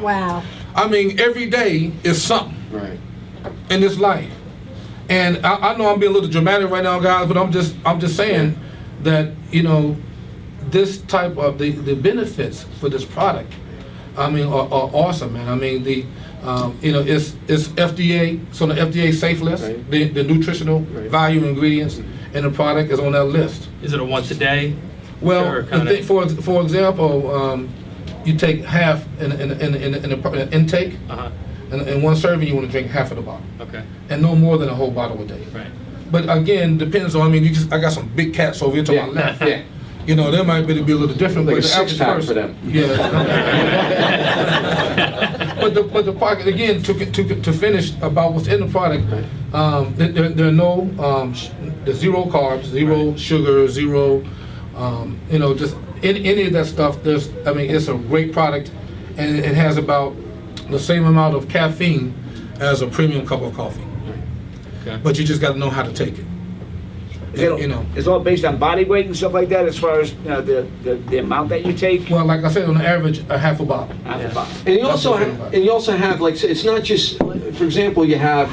Wow. I mean, every day is something in this life. And I know I'm being a little dramatic right now, guys, but I'm just saying that, you know, this type of the benefits for this product, I mean, are awesome, man. I mean, the you know, it's FDA, so the FDA safe list, the nutritional value ingredients in the product is on that list. Is it a once a day? Well, for example, you take half in an intake. In one serving, you want to drink half of the bottle. Okay. And no more than a whole bottle a day. Right. But again, depends on. I mean, I got some big cats over here to my left. Yeah. You know, they might be a little different. Like but a the average six-pack person, for them. Yeah. but the product again to finish about what's in the product. There are no there's zero carbs, zero sugar, zero. You know, just any of that stuff. I mean, it's a great product, and it has about the same amount of caffeine as a premium cup of coffee. Okay. But you just got to know how to take it. You know, it's all based on body weight and stuff like that, as far as the amount that you take. well, like I said, on average, a half a bottle. Half a bottle. And you also have like, it's not just, for example, you have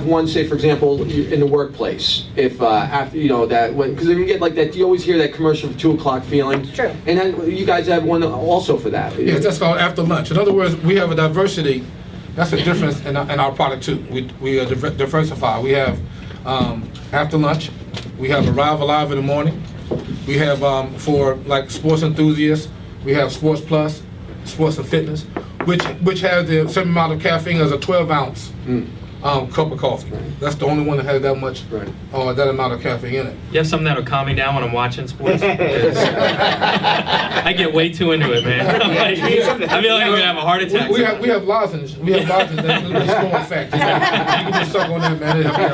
one, say for example, in the workplace, if after, you know, that when, because you get like that, you always hear that commercial for 2 o'clock feeling. True. And then you guys have one also for that. Yes, that's called after lunch. In other words, we have a diversity. That's a difference in our product too. We are diversify. We have after lunch. We have Arrive Alive in the morning. We have for like sports enthusiasts. We have Sports Plus, Sports and Fitness, which has the same amount of caffeine as a 12-ounce cup of coffee. That's the only one that has that much, that amount of caffeine in it. You have something that'll calm me down when I'm watching sports? I get way too into it, man. I feel like I'm gonna have a heart attack. We have lozenges. We have lozenges that have a slow effect. You can just suck on that, man. It'll help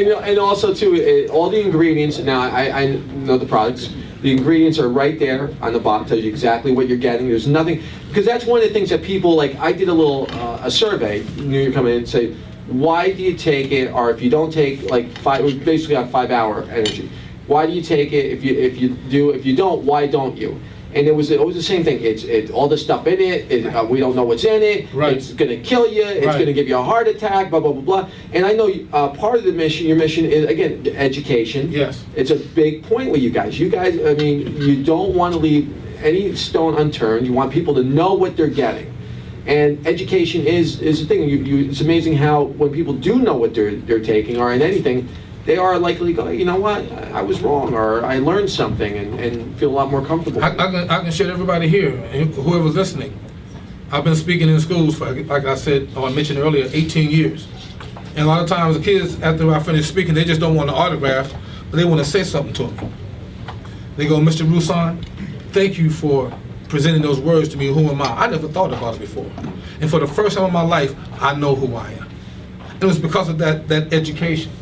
you out. And also too, all the ingredients. Now I know the products. The ingredients are right there on the bottom. Tells you exactly what you're getting. There's nothing, because that's one of the things that people like. I did a little a survey. Knew you come in and say, why do you take it? Or if you don't take like basically on 5-hour energy. Why do you take it? If you don't, why don't you? And it was always the same thing. It's all the stuff in it. We don't know what's in it. Right. It's going to kill you. It's going to give you a heart attack. Blah blah blah blah. And I know part of the mission, your mission is again education. Yes. It's a big point with you guys. You guys, I mean, you don't want to leave any stone unturned. You want people to know what they're getting. And education is the thing. It's amazing how when people do know what they're taking or in anything, they are likely to go, you know what, I was wrong, or I learned something, and feel a lot more comfortable. I can share everybody here, and whoever's listening. I've been speaking in schools for, like I said, or I mentioned earlier, 18 years. And a lot of times the kids, after I finish speaking, they just don't want an autograph, but they want to say something to me. They go, Mr. Rouson, thank you for presenting those words to me. Who am I? I never thought about it before. And for the first time in my life, I know who I am. It was because of that education,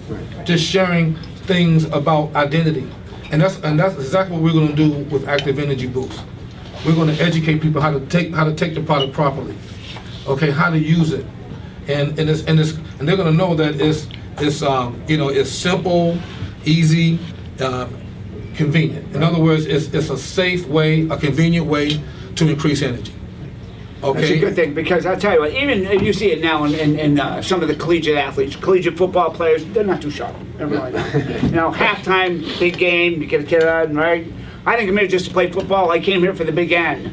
just sharing things about identity, and that's exactly what we're going to do with Active Energy Boost. We're going to educate people how to take the product properly, okay, how to use it, and they're going to know that it's you know, it's simple, easy, convenient. In other words, it's a safe way, a convenient way to increase energy. Okay. That's a good thing, because I'll tell you what, even you see it now in some of the collegiate athletes, collegiate football players, they're not too sharp. They're really not. You know, halftime, big game, you get a kid out, right? I think maybe just to play football, I came here for the big end.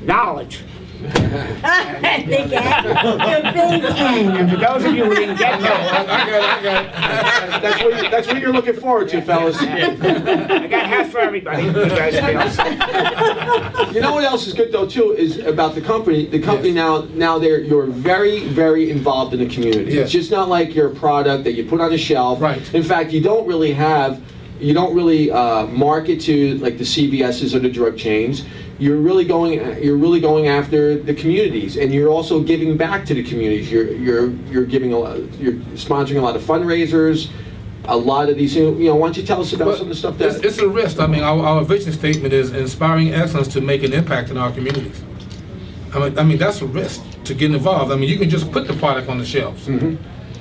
Knowledge. Big end. The big end. And for those of you who didn't get that, I got it. That's what you're looking forward to, fellas. I got hats for everybody. You guys feel. You know what else is good though too is about the company. The company Yes. now you're very, very involved in the community. Yes. It's just not like your product that you put on a shelf. Right. In fact, you don't really market to like the CVS's or the drug chains. You're really going after the communities, and you're also giving back to the communities. You're sponsoring a lot of fundraisers, a lot of these. You know, why don't you tell us about some of the stuff that it's a risk. I mean, our vision statement is inspiring excellence to make an impact in our communities. I mean that's a risk to get involved. I mean, you can just put the product on the shelves.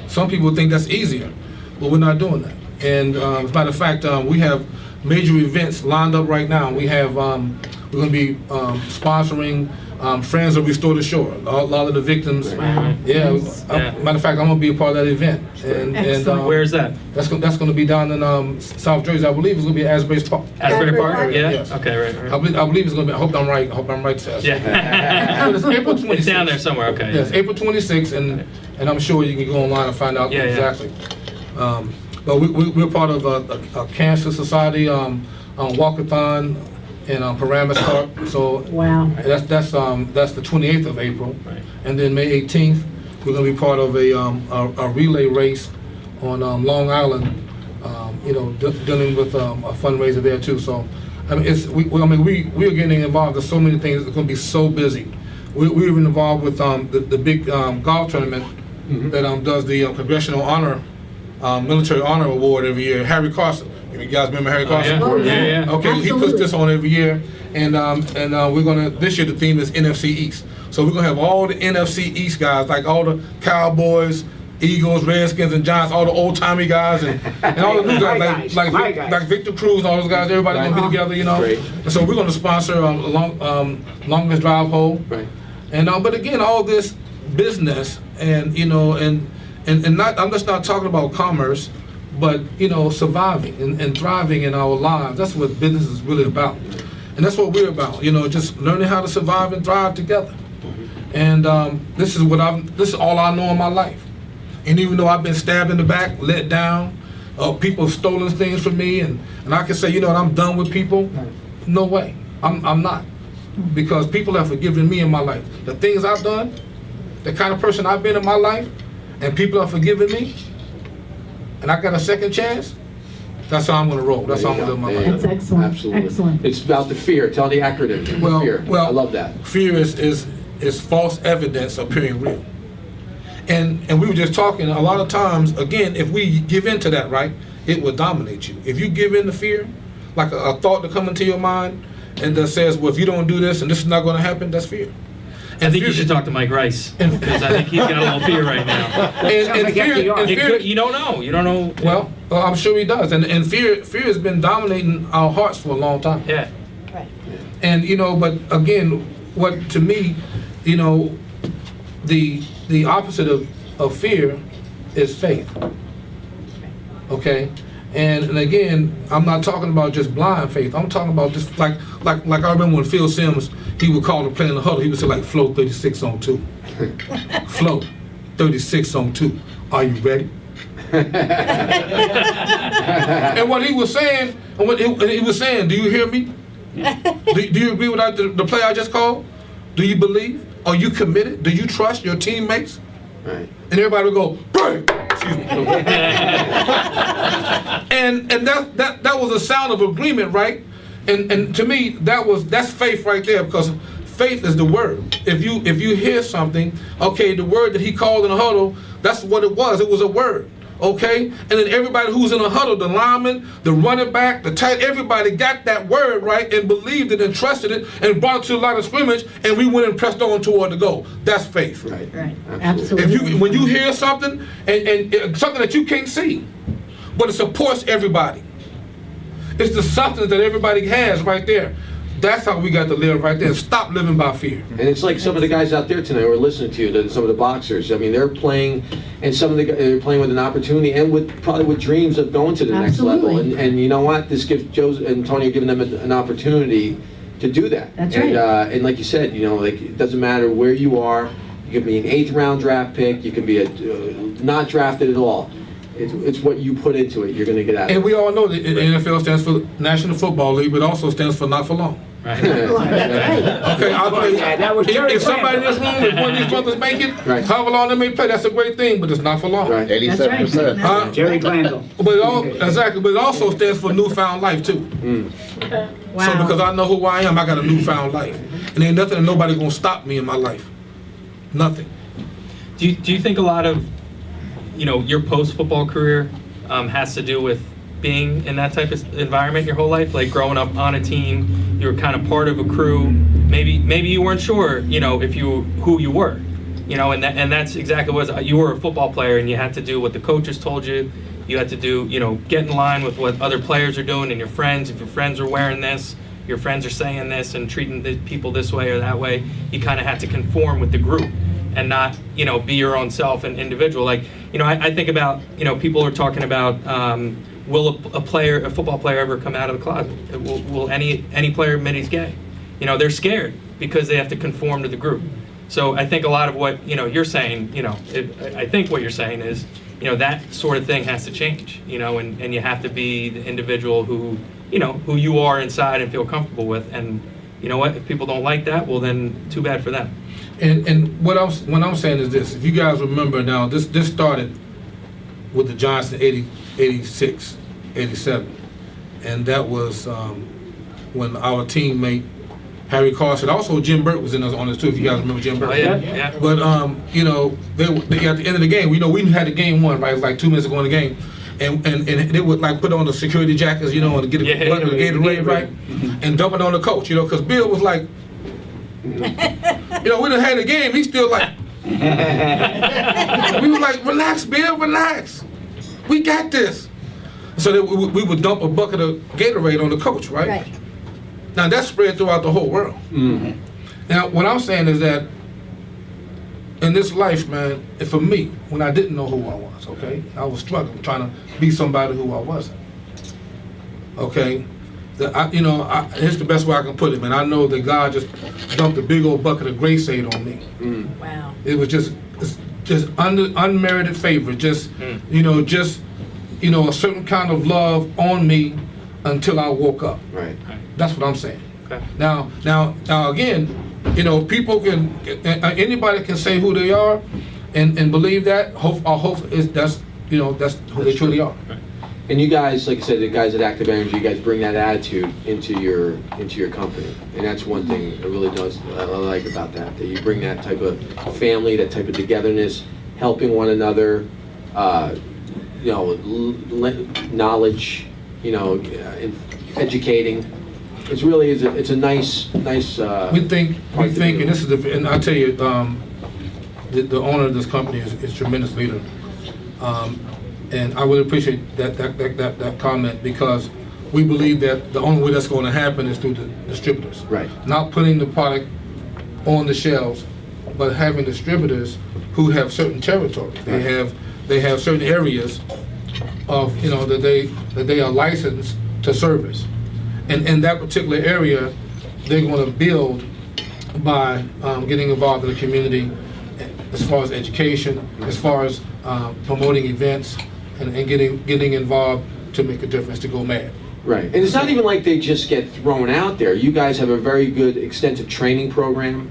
Some people think that's easier, but we're not doing that. And as a matter of fact, we have major events lined up right now. We have we're going to be sponsoring Friends of Restore the Shore. A lot of the victims. Wow. Yeah. Yeah. Matter of fact, I'm gonna be a part of that event. And Excellent. Where's that? that's gonna be down in South Jersey. I believe it's gonna be at Asbury Park. Asbury Park? Park. Yeah. Yes. Okay. Right. I believe it's gonna be. I hope I'm right. Seth. Yeah. But it's April 26th. It's down there somewhere. Okay. Yes, April 26th, and I'm sure you can go online and find out Yeah, yeah. exactly. But we're part of a Cancer Society walkathon in Paramus Park. So Wow. that's the 28th of April, Right. and then May 18th we're going to be part of a relay race on Long Island. Dealing with a fundraiser there too. So I mean, we are getting involved in so many things. It's going to be so busy. We're even involved with the big golf tournament that does the Congressional Honor, Military Honor Award every year. Harry Carson. You guys remember Harry Carson? Oh, yeah. Yeah. Okay, he puts Absolutely. this on every year, and we're gonna. This year the theme is NFC East. So we're gonna have all the NFC East guys, like all the Cowboys, Eagles, Redskins, and Giants, all the old timey guys, and all the new My guys, guys, my guys. like Victor Cruz and all those guys. Everybody gonna be together, Great. And so we're gonna sponsor longest drive hole. Right. And but again, all this business and not. I'm just not talking about commerce, but surviving and thriving in our lives. That's what business is really about, and that's what we're about. Just learning how to survive and thrive together. And this is all I know in my life. And even though I've been stabbed in the back, let down, people have stolen things from me, and I can say, I'm done with people. No way, I'm not. Because people have forgiven me in my life. The things I've done, the kind of person I've been in my life, and people have forgiven me, and I got a second chance, that's how I'm going to roll. That's how I'm going to live my There you life. That's excellent. Absolutely. Excellent. It's about the fear. Tell the acronym. Fear. I love that. Fear is false evidence appearing real. And we were just talking, a lot of times, again, if we give in to that, right, it will dominate you. If you give in to fear, like a thought to come into your mind, and that says, well, if you don't do this and this is not going to happen, that's fear. I think you should talk to Mike Rice because I think he's got a little fear right now. And fear, You don't know. You don't know. well, I'm sure he does. And fear has been dominating our hearts for a long time. Yeah. Right. And but again, what to me, the opposite of fear is faith. Okay? And again, I'm not talking about just blind faith. I'm talking about just like I remember when Phil Simms, he would call the play in the huddle, he would say like, flow 36 on 2. Flow 36 on 2. Are you ready? And what he was saying, do you hear me? Do you agree with the play I just called? Do you believe? Are you committed? Do you trust your teammates? Right. And everybody would go, break! Excuse me. and that was a sound of agreement, right? And to me, that's faith right there, because faith is the word. If you hear something, okay, the word that he called in the huddle, that's what it was. It was a word. Okay? And then everybody who's in the huddle, the lineman, the running back, the tight, everybody got that word right and believed it and trusted it and brought it to the line of scrimmage, and we went and pressed on toward the goal. That's faith. Right. Right. Absolutely. When you hear something and something that you can't see, but it supports everybody. It's the substance that everybody has right there. That's how we got to live right there. Stop living by fear. And it's like some of the guys out there tonight who are listening to you, some of the boxers. I mean, they're playing, and they're playing with an opportunity and probably with dreams of going to the next level. Absolutely. And you know what? This gives Joe and Tony giving them an opportunity to do that. That's and, right. And like you said, it doesn't matter where you are. You can be an 8th round draft pick. You can be not drafted at all. It's what you put into it. You're going to get out of it. And we all know that the NFL stands for National Football League, but also stands for not for long. Right. That's right. Okay, I'll tell you, Yeah, that was Jerry if somebody in Crandall. this room, if one of these brothers make it, Right. however long they may play, that's a great thing, but it's not for long. Right. 87%. Huh? Jerry Glanville. Exactly, but it also stands for newfound life too. Wow. So because I know who I am, I got a newfound life. And ain't nothing and nobody gonna stop me in my life. Nothing. Do you think a lot of, your post-football career has to do with being in that type of environment your whole life? Like growing up on a team, you were kind of part of a crew. Maybe you weren't sure, who you were, and that's exactly what it was. You were a football player and you had to do what the coaches told you. You had to do, get in line with what other players are doing and your friends. If your friends are wearing this, your friends are saying this and treating the people this way or that way. You kind of have to conform with the group and not, be your own self and individual. Like, I think about, people are talking about, will a football player ever come out of the closet? Will any player admit he's gay? They're scared because they have to conform to the group. So I think a lot of what, you're saying, I think what you're saying is, that sort of thing has to change, and you have to be the individual who you are inside and feel comfortable with. And you know what, if people don't like that, well then too bad for them. And what I'm saying is this: if you guys remember now, this started with the Giants in 86, 87, and that was when our teammate Harry Carson, also Jim Burt was on this too. If you guys remember Jim Burt. Oh, yeah. But they at the end of the game, we had the game won, right? It was like 2 minutes ago in the game, and they would like put on the security jackets, and get a bucket of Gatorade, right, and dump it on the coach, because Bill was like. We done had a game. He's still like, we were like, relax, Bill, relax. We got this. So we would dump a bucket of Gatorade on the coach, right? Right. Now that's spread throughout the whole world. Mm-hmm. Now what I'm saying is that in this life, man, and for me, when I didn't know who I was, okay, I was struggling, trying to be somebody who I wasn't. Okay. Here's the best way I can put it, man. I know that God just dumped a big old bucket of grace aid on me. Mm. Wow. It was just unmerited favor, a certain kind of love on me until I woke up. Right. That's what I'm saying. Okay. Now again, people can, anybody can say who they are, and believe that. Our hope is that's who they truly are. Right. And you guys, like I said, the guys at Active Energy, you guys bring that attitude into your company, and that's one thing I really I like about that you bring that type of family, that type of togetherness, helping one another, knowledge, educating. It's really it's a nice. We think, and this is and I tell you, the owner of this company is a tremendous leader. And I would appreciate that comment, because we believe that the only way that's going to happen is through the distributors. Right. Not putting the product on the shelves, but having distributors who have certain territories. Right. They have certain areas of that they are licensed to service, and in that particular area, they're going to build by getting involved in the community, as far as education, as far as promoting events. And getting involved to make a difference, to go mad. Right, and it's not even like they just get thrown out there. You guys have a very good extensive training program.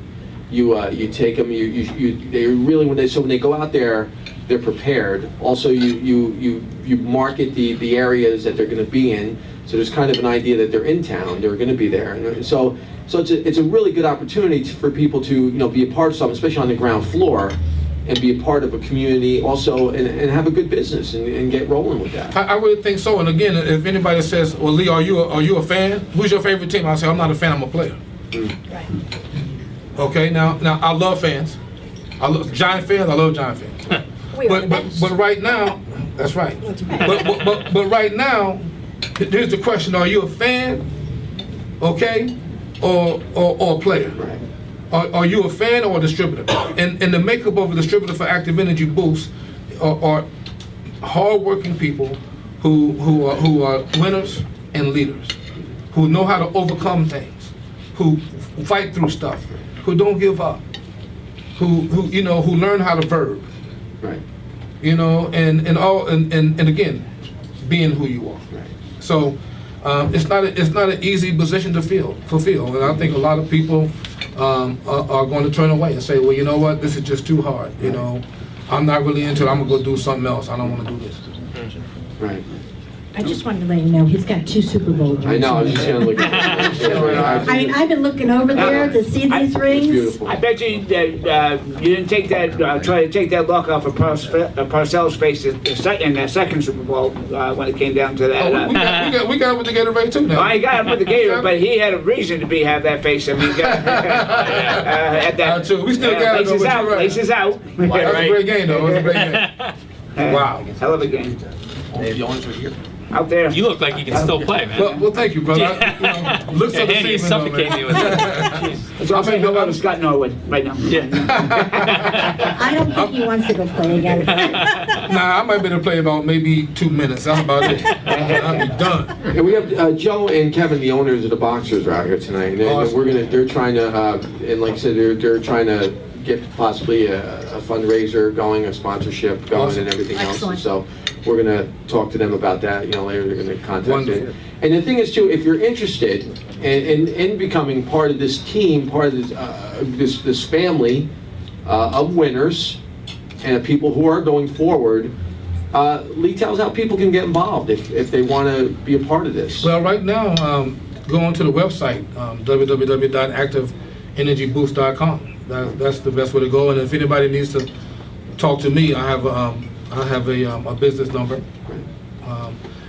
You take them. They really when they go out there, they're prepared. Also, you market the areas that they're going to be in. So there's kind of an idea that they're in town. They're going to be there. And so it's a really good opportunity for people to be a part of something, especially on the ground floor. And be a part of a community also, and have a good business and get rolling with that. I really think so. And again, if anybody says, "Well, Lee, are you a fan? Who's your favorite team?" I say, "I'm not a fan. I'm a player." Right. Okay. Now I love fans. I love Giant fans. I love Giant fans. But right now, that's right. But right now, here's the question: are you a fan? Okay, or a player? Right. Are you a fan or a distributor? And the makeup of a distributor for Active Energy Boost are hard-working people who are winners and leaders, who know how to overcome things, who fight through stuff, who don't give up, who learn how to verb, Right. and again, being who you are. Right. So it's not an easy position to fulfill, and I think a lot of people are going to turn away and say, well, you know what, this is just too hard. I'm not really into it. I'm gonna go do something else. I don't want to do this. Right. I just wanted to let you know he's got 2 Super Bowl rings. I know. I was just gonna look at it. I mean, I've been looking over there to see these It's rings. beautiful. I bet you that you didn't take that, try to take that look off of Parcells' face in that second Super Bowl when it came down to that. We got it with the Gatorade too now. I got him with the Gator, but he had a reason to have that face. I mean, at that. True. We still got it, though, Laces but out. you're right. Laces out. That was a great game, though. It was a great game. Wow. Hell of a game. The owners were here. out there. You look like you can still play, man. Well, thank you, brother. Looks so Andy, you're deceiving, though, suffocating man. me with that. So I'll say hello to Scott Norwood right now. I don't think he wants to go play again. Nah, I might be able to play about maybe 2 minutes. That's about it. I'll be done. And we have Joe and Kevin, the owners of the Boxers, are out here tonight. And Awesome. they're trying to, and like I said, they're trying to get possibly a fundraiser going, a sponsorship going, Awesome. and everything else. And Excellent. so we're going to talk to them about that. Later they're going to contact Wonderful. it. And the thing is too, if you're interested in becoming part of this team, part of this family of winners and of people who are going forward, Lee tells how people can get involved if they want to be a part of this. Well, right now, go on to the website, www.activeenergyboost.com. That's the best way to go. And if anybody needs to talk to me, I have a business number,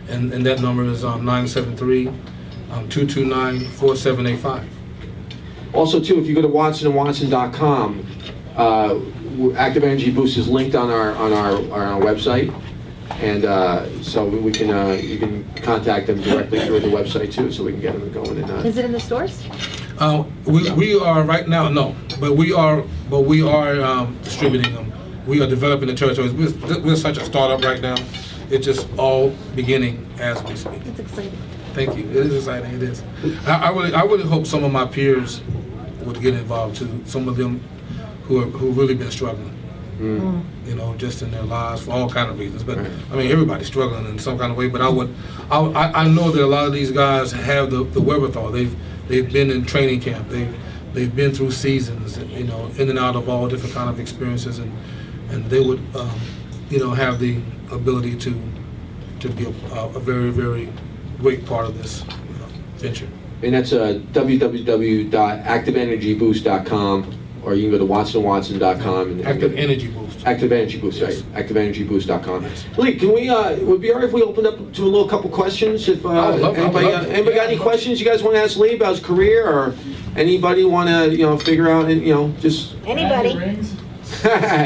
and that number is 973-229-4785. Also, too, if you go to watsonandwatson.com, Active Energy Boost is linked on our website, and so we can you can contact them directly through the website too, so we can get them going. And Is it in the stores? We are right now, no, but we are distributing them. We are developing the territories. We're such a startup right now. It's just all beginning as we speak. It's exciting. Thank you. It is exciting. It is. I really hope some of my peers would get involved too. Some of them who really been struggling. Just in their lives for all kind of reasons. But I mean, everybody's struggling in some kind of way. But I know that a lot of these guys have the wherewithal. They've been in training camp. They've been through seasons. In and out of all different kind of experiences, and they would have the ability to be a very, very great part of this venture. And that's www.activeenergyboost.com, or you can go to watsonandwatson.com. And Active Energy Boost. Active Energy Boost, right? ActiveEnergyBoost.com. Lee, can we? Would it be all right if we opened up to a little couple questions? If anybody got any questions you guys want to ask Lee about his career, or anybody want to figure out just. Anybody?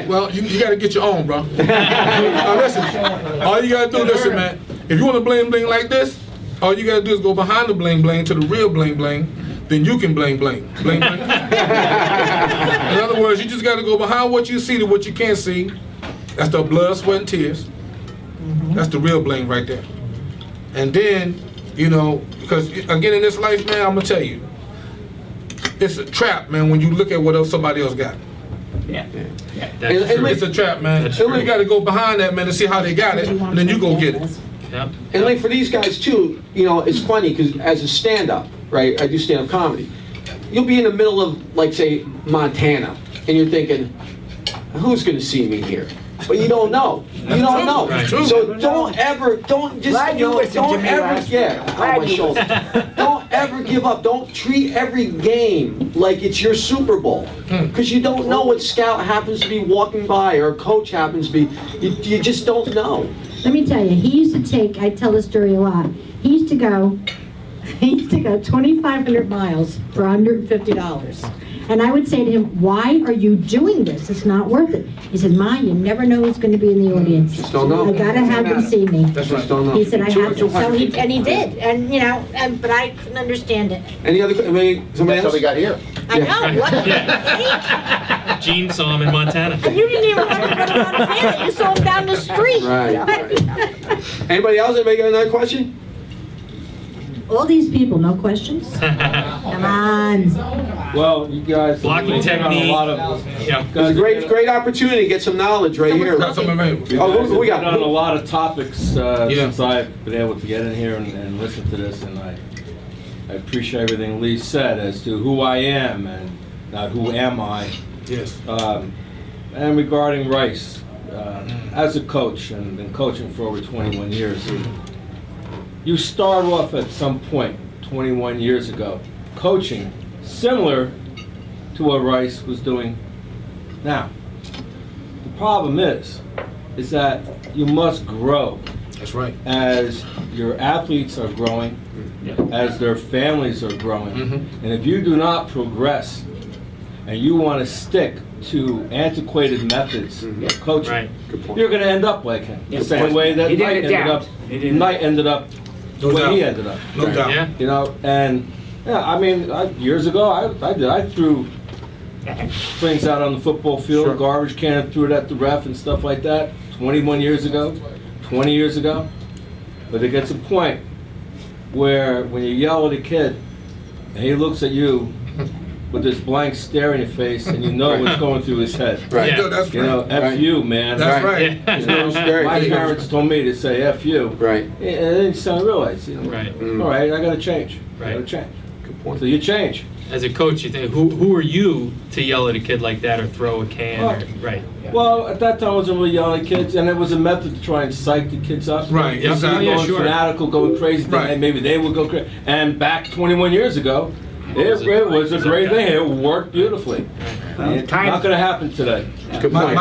Well, you got to get your own, bro. Now listen, all you got to do, listen, man. If you want to bling bling like this, all you got to do is go behind the bling bling to the real bling bling. Then you can bling bling. Bling bling. In other words, you just got to go behind what you see to what you can't see. That's the blood, sweat, and tears. That's the real bling right there. And then, because again in this life, man, I'm gonna tell you, it's a trap, man. When you look at what somebody else got. Yeah. That's true. It's a trap, man. That's You true. got to go behind that, man, to see how they got it, and then you go get it. Yep. And like for these guys too, it's funny because as a stand-up, right? I do stand-up comedy. You'll be in the middle of, like, say, Montana, and you're thinking, who's going to see me here? But you don't know. You don't know. Right. So don't ever give up. Don't treat every game like it's your Super Bowl, because you don't know what scout happens to be walking by or coach happens to be. You just don't know. Let me tell you, he used to take, I tell this story a lot, he used to go 2,500 miles for $150. And I would say to him, why are you doing this? It's not worth it. He said, Ma, you never know who's going to be in the audience. Just don't know. I got to have them see me. That's right. Just don't know. He said, I have to. So he did. And, but I couldn't understand it. Any other? Somebody That's how else? we got here. I know. What? Gene saw him in Montana. And you didn't even want to go to Montana. You saw him down the street. Right. Anybody else? Anybody got another question? All these people, no questions? Come on. Well, you guys Blocking have taken on technique. a lot of. Yeah. It's a great opportunity to get some knowledge right here. Got something available. Oh, who we I've done a got? lot of topics Yeah. since I've been able to get in here and listen to this, and I appreciate everything Lee said as to who I am and not who am I. Yes. And regarding Rice, as a coach and been coaching for over 21 years, you start off at some point 21 years ago coaching similar to what Rice was doing now. The problem is that you must grow That's right. as your athletes are growing, as their families are growing. And if you do not progress and you want to stick to antiquated methods of coaching, Right. Good point. you're going to end up like him. The Yeah, same way that he didn't Knight ended adapt. up. He didn't- Knight ended up the No way doubt. he ended up. No doubt. Yeah. You know, and yeah, I mean, years ago, I threw things out on the football field, Sure. garbage can, threw it at the ref and stuff like that. 21 years ago, 20 years ago. But it gets a point where when you yell at a kid and he looks at you with this blank stare in your face and you know what's going through his head. Right. Yeah. No, that's You know, right. F Right. you, man. That's Right. right. Yeah. You know, Very my good. parents told me to say F you. Right. And then you suddenly realize, you know, Right. all right, I gotta change. I Right. gotta change. Good point. So you change. As a coach, you think, who are you to yell at a kid like that or throw a can? Or, right. Well, at that time, I wasn't really yelling at kids, and it was a method to try and psych the kids up. Right, If exactly. they're Yeah, going sure. fanatical, going crazy, then Right. maybe they would go crazy. And back 21 years ago, it was a great thing. It worked beautifully. It's time- not going to happen today. Good point.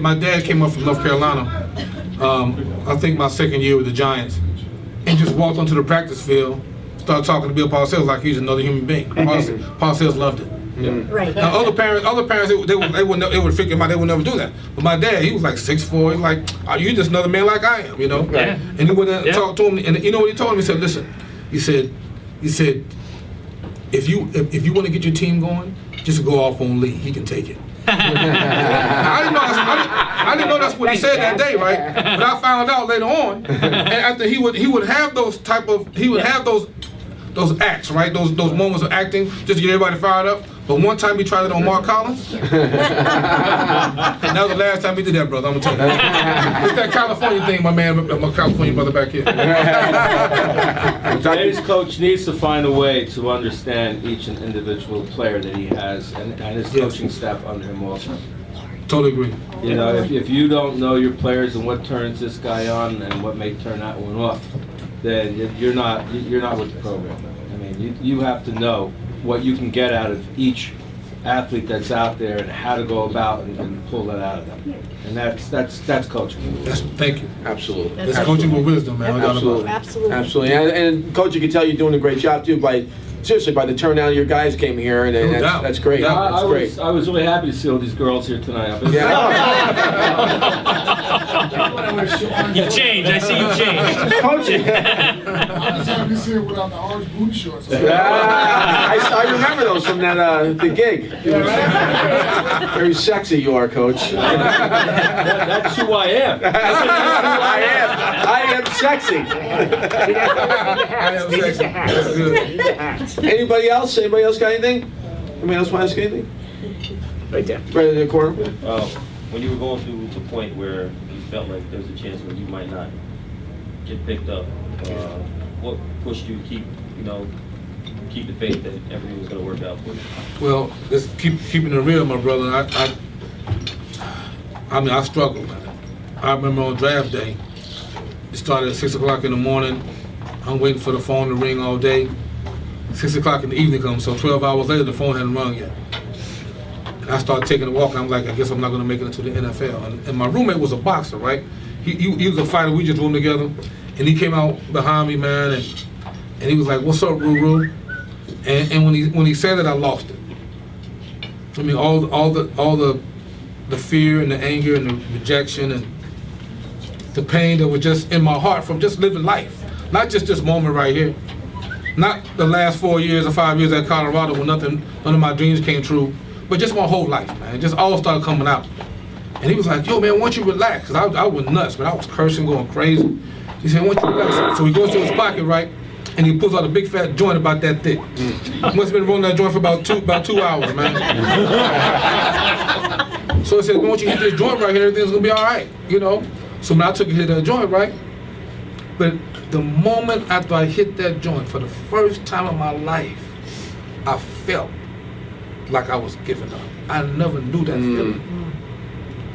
My dad came up from North Carolina. I think my second year with the Giants, and just walked onto the practice field, started talking to Bill Parcells like he's another human being. Parcells loved it. Right. Now other parents, they would figure out they would never do that. But my dad, he was like 6'4". He's like, "Oh, you just another man like I am," you know. Yeah. And he would Yeah. talk to him, and you know what he told him? He said, "Listen," he said, if you want to get your team going, just go off on Lee. He can take it." I didn't know that's what he said that day, right? But I found out later on, and after he would have those have those acts, right? Those moments of acting just to get everybody fired up. But one time he tried it on Mark Collins. And that was the last time he did that, brother. I'm gonna tell you. It's that California thing, my man, my California brother back here. Today's coach needs to find a way to understand each individual player that he has and his coaching staff under him also. Totally agree. You know, if you don't know your players and what turns this guy on and what may turn that one off, then you're not with the program. I mean, you have to know what you can get out of each athlete that's out there and how to go about and pull that out of them. And that's coaching. Thank you. Absolutely. That's coaching with wisdom, man. No doubt about it. Absolutely. Absolutely. And Coach, you can tell you're doing a great job too by the turnout of your guys came here, and No that's, doubt. that's great. No doubt. That's great. I was really happy to see all these girls here tonight. You've changed. I see you've changed. Coaching. I just happy to see her without the orange booty shorts. I remember those from that the gig. Very sexy you are, Coach. That's who I am. I am sexy. I am sexy. That's good. Anybody else? Anybody else got anything? Anybody else want to ask anything? Right there. Right in the corner. When you were going through to the point where you felt like there was a chance where you might not get picked up, what pushed you to keep the faith that everything was going to work out for you? Well, just keeping it real, my brother. I mean, I struggled. I remember on draft day, it started at 6 o'clock in the morning. I'm waiting for the phone to ring all day. 6 o'clock in the evening comes, so 12 hours later, the phone hadn't rung yet. And I started taking a walk, and I'm like, I guess I'm not going to make it into the NFL. And my roommate was a boxer, right? He was a fighter. We just roomed together. And he came out behind me, man, and he was like, "What's up, Ruru?" And when he said it, I lost it. I mean, all the fear and the anger and the rejection and the pain that was just in my heart from just living life, not just this moment right here, not the last 4 years or 5 years at Colorado when none of my dreams came true, but just my whole life, man. It just all started coming out. And he was like, "Yo, man, why don't you relax?" Because I was nuts, man. I was cursing, going crazy. He said, "Why don't you relax?" So he goes to his pocket, right? And he pulls out a big fat joint about that thick. Must have been rolling that joint for about 2 hours, man. So he said, "Why don't you hit this joint right here? Everything's gonna be all right, you know." So when I took a hit of that joint, right? But the moment after I hit that joint, for the first time in my life, I felt like I was giving up. I never knew that feeling.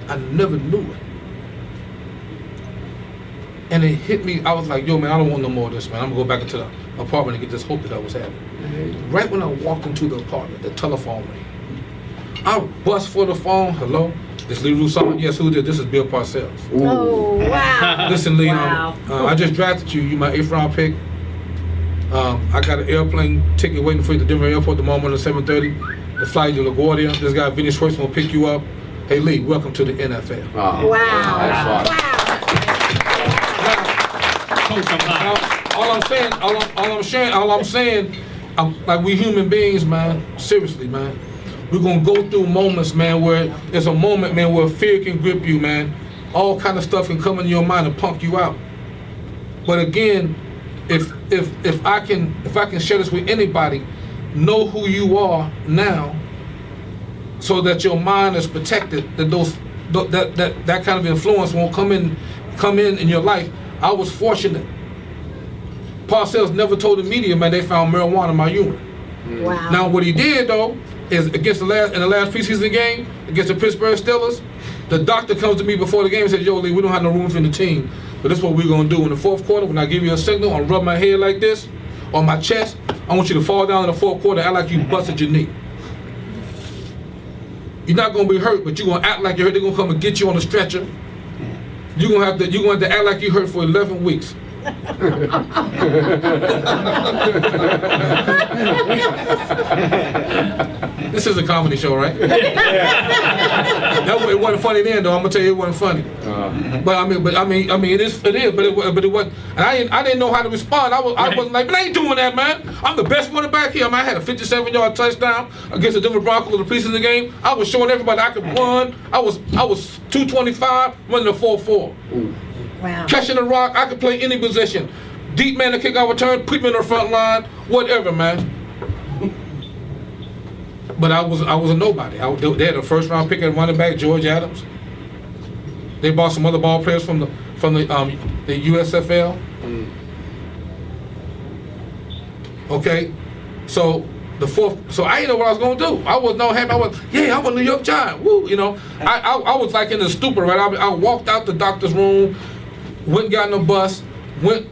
I never knew it. And it hit me, I was like, "Yo, man, I don't want no more of this, man. I'm gonna go back into the apartment and get this hope that I was having." Right when I walked into the apartment, the telephone rang. I bust for the phone. "Hello? This Lee Rouson?" "Yes, who did? This is Bill Parcells." Oh, wow. "Listen, Lee, Wow. I just drafted you. You my 8th round pick. I got an airplane ticket waiting for you at the Denver airport tomorrow morning at 7:30. the flight to LaGuardia. This guy, Vinny Schwartz, will pick you up. Hey, Lee, welcome to the NFL. Oh, Wow. that's fun. Wow. All I'm saying, like we human beings, man, seriously, man. We're gonna go through moments, man, where there's a moment, man, where fear can grip you, man. All kind of stuff can come into your mind and punk you out. But again, if I can share this with anybody, know who you are now, so that your mind is protected. That that kind of influence won't come in your life. I was fortunate. Parcells never told the media, man, they found marijuana in my urine. Wow. Now what he did though is in the last preseason game against the Pittsburgh Steelers, the doctor comes to me before the game and says, "Yo, Lee, we don't have no room for the team, but this is what we're gonna do in the fourth quarter. When I give you a signal, I'll rub my head like this on my chest. I want you to fall down in the fourth quarter, act like you busted your knee. You're not gonna be hurt, but you're gonna act like you're hurt. They're gonna come and get you on a stretcher. You're gonna have to act like you hurt for 11 weeks." This is a comedy show, right? That it wasn't funny then, though. I'm gonna tell you, it wasn't funny. But I mean, it is. But it wasn't. And I didn't know how to respond. I wasn't like, "But I ain't doing that, man. I'm the best running back here." I mean, I had a 57-yard touchdown against the Denver Broncos in the preseason game. I was showing everybody I could run. I was 225 running a 4.4. Wow. Catching the rock, I could play any position. Deep man to kick out return, put me in the front line, whatever, man. But I was a nobody. They had a first round pick at running back, George Adams. They bought some other ball players from the USFL. Okay, so I didn't know what I was gonna do. I was no happy. I'm a New York Giant. Woo, you know. I was like in the stupor, right? I walked out the doctor's room, went and got on the bus, went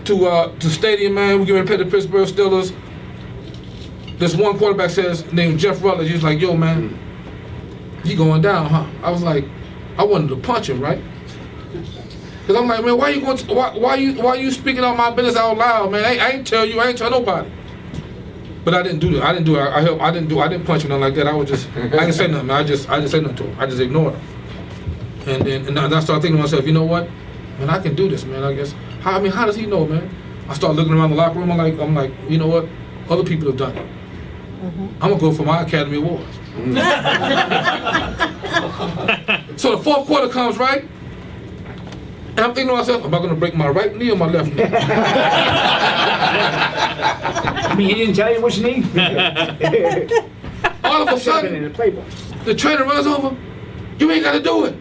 to stadium, man. We get ready to play the Pittsburgh Steelers. This one quarterback named Jeff Rutledge. He's like, "Yo, man, you going down, huh?" I was like, I wanted to punch him, right? Cause I'm like, "Man, why you speaking on my business out loud, man? I ain't tell nobody." But I didn't do that. I didn't punch him nothing like that. I didn't say nothing. I just say nothing to him. I just ignored him. And I started thinking to myself, you know what? Man, I can do this, man. I guess. How does he know, man? I started looking around the locker room. I'm like, you know what? Other people have done it. I'm gonna go for my Academy Award. So the fourth quarter comes, right? And I'm thinking to myself, am I gonna break my right knee or my left knee? I mean, he didn't tell you which knee? All of a sudden, in the playbook. the trainer runs over. "You ain't gotta do it.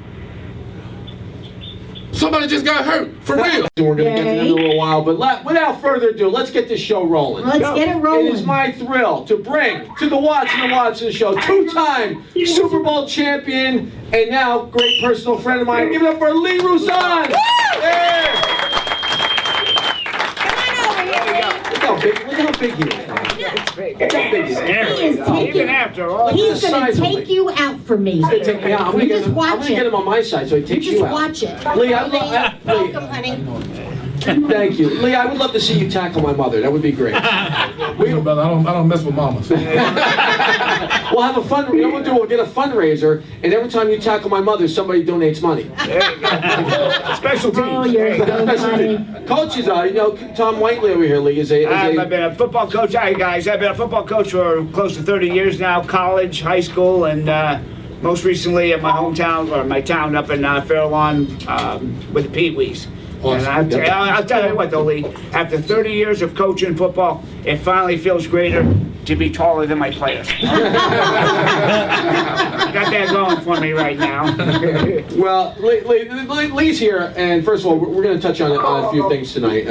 Somebody just got hurt, for real." We're going to get to that in a little while, but without further ado, let's get this show rolling. Let's get it rolling. It is my thrill to bring to the Watson Show two-time Super Bowl champion and now great personal friend of mine. Give it up for Lee Rouson. Yeah. Look how big he is. It's big. Look how big he is. He is Even after all. He's gonna take you out for me. I'm gonna Just watch get it. him on my side so he takes Just you out. watch it. Lee, Welcome, honey. thank you. Lee, I would love to see you tackle my mother. That would be great. Brother, I don't mess with mamas. We'll have a fund. You know what we'll do? We'll get a fundraiser, and every time you tackle my mother, somebody donates money. There you go. Special teams. Oh, you're so funny. Coaches, Tom Whiteley over here, Lee, I've been a football coach. Hi, guys. I've been a football coach for close to 30 years now, college, high school, and most recently at my hometown, or my town up in Fair Lawn with the Pee Wees. Awesome. And I'll tell you what, though, Lee, after 30 years of coaching football, it finally feels greater to be taller than my players. Got that going for me right now. Well, Lee's here, and first of all, we're going to touch on a few things tonight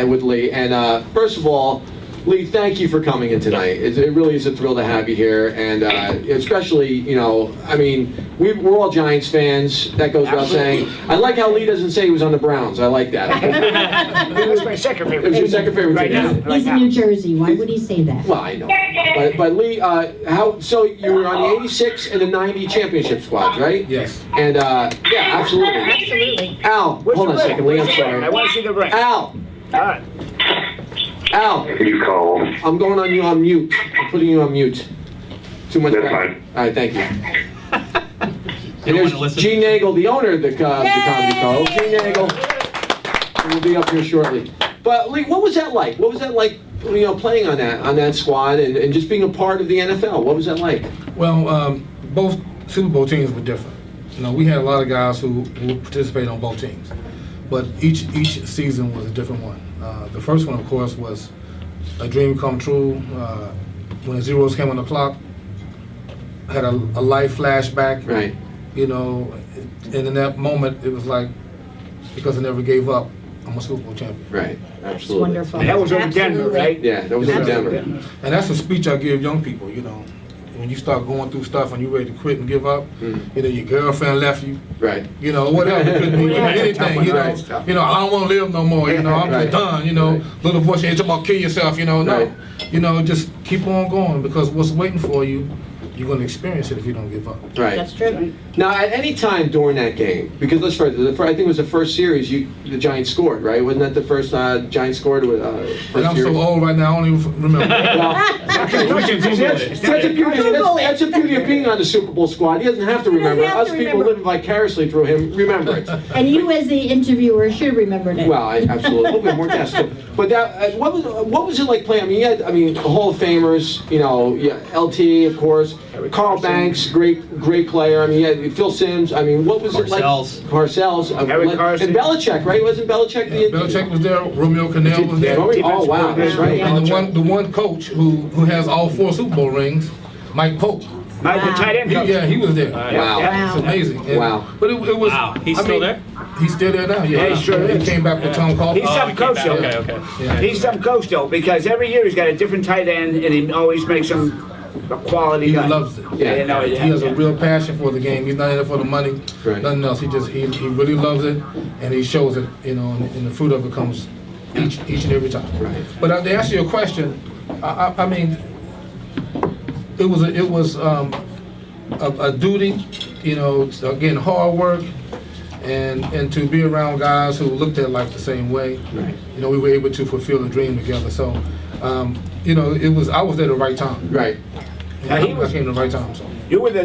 with Lee. And first of all, Lee, thank you for coming in tonight. It really is a thrill to have you here, and especially, we're all Giants fans. That goes without saying. I like how Lee doesn't say he was on the Browns. I like that. It was my second favorite. It was your second favorite right team. now. He's in New Jersey. Why would he say that? Well, I know. But Lee, so you were on the 86 and the 90 championship squads, right? Yes. And, yeah, absolutely. Absolutely. Al, hold on a second, Lee, I'm sorry. I want to see the ring. Al, All right. Al, You call. I'm going on you on mute. I'm putting you on mute. Too much. That's pressure. fine. All right, thank you. You don't Here's want to listen? Gene Nagel, the owner of the Comedy Co. Gene Nagel will be up here shortly. But Lee, what was that like? What was that like, playing on that squad and just being a part of the NFL? What was that like? Well, both Super Bowl teams were different. We had a lot of guys who participated on both teams, but each season was a different one. The first one, of course, was a dream come true. When the zeros came on the clock, had a life flashback. Right. And in that moment, it was like, because I never gave up, I'm a Super Bowl champion. Right. It's Absolutely. wonderful. And that was over Denver, Absolutely. right? Yeah, that was in Absolutely. Denver. And that's a speech I give young people, when you start going through stuff and you're ready to quit and give up, your girlfriend left you, Right. whatever, it could be, anything, Right, tough. I don't want to live no more, I'm Right. just done, little voice, you ain't talking about kill yourself, no. Right. Just keep on going, because what's waiting for you, you're going to experience it if you don't give up. Right. That's true. Now, at any time during that game, because let's face it, I think it was the first series the Giants scored, right? Wasn't that the first Giants scored with first And I'm series? so old right now, I don't even remember. Well, That's that's the beauty of being on the Super Bowl squad. He doesn't have to remember. have Us to people remember. living vicariously through him remember it. And you, as the interviewer, should have remembered it. Well, absolutely. We'll get more guests. But that, what was it like playing? You had, Hall of Famers. LT, of course. Carl Banks, great player. You had Phil Simms. What was it like? Parcells. Eric Carson. And Belichick, right? Wasn't Belichick the? Belichick was there, Romeo Cannell was there. Oh wow, that's right. And the one coach who has all 4 Super Bowl rings, Mike Pope. The tight end coach. He was there. Wow. It's amazing. And- Wow. But it was. Wow. He's still there? He's still there now. Yeah, he sure He is. came back with Tom Coughlin. He's some coach though. Okay. Yeah. He's some coach though, because every year he's got a different tight end, and he always makes them a quality He guy. loves it. Yeah. He has a real passion for the game. He's not in it for the money, Right. nothing else. He really loves it, and he shows it. And the fruit of it comes each and every time. Right. But to answer your question, it was a duty. Again, hard work, and to be around guys who looked at life the same way. Right. We were able to fulfill the dream together. So, I was there at the right time. Right. Now, he was- I came at the right time. So, You were the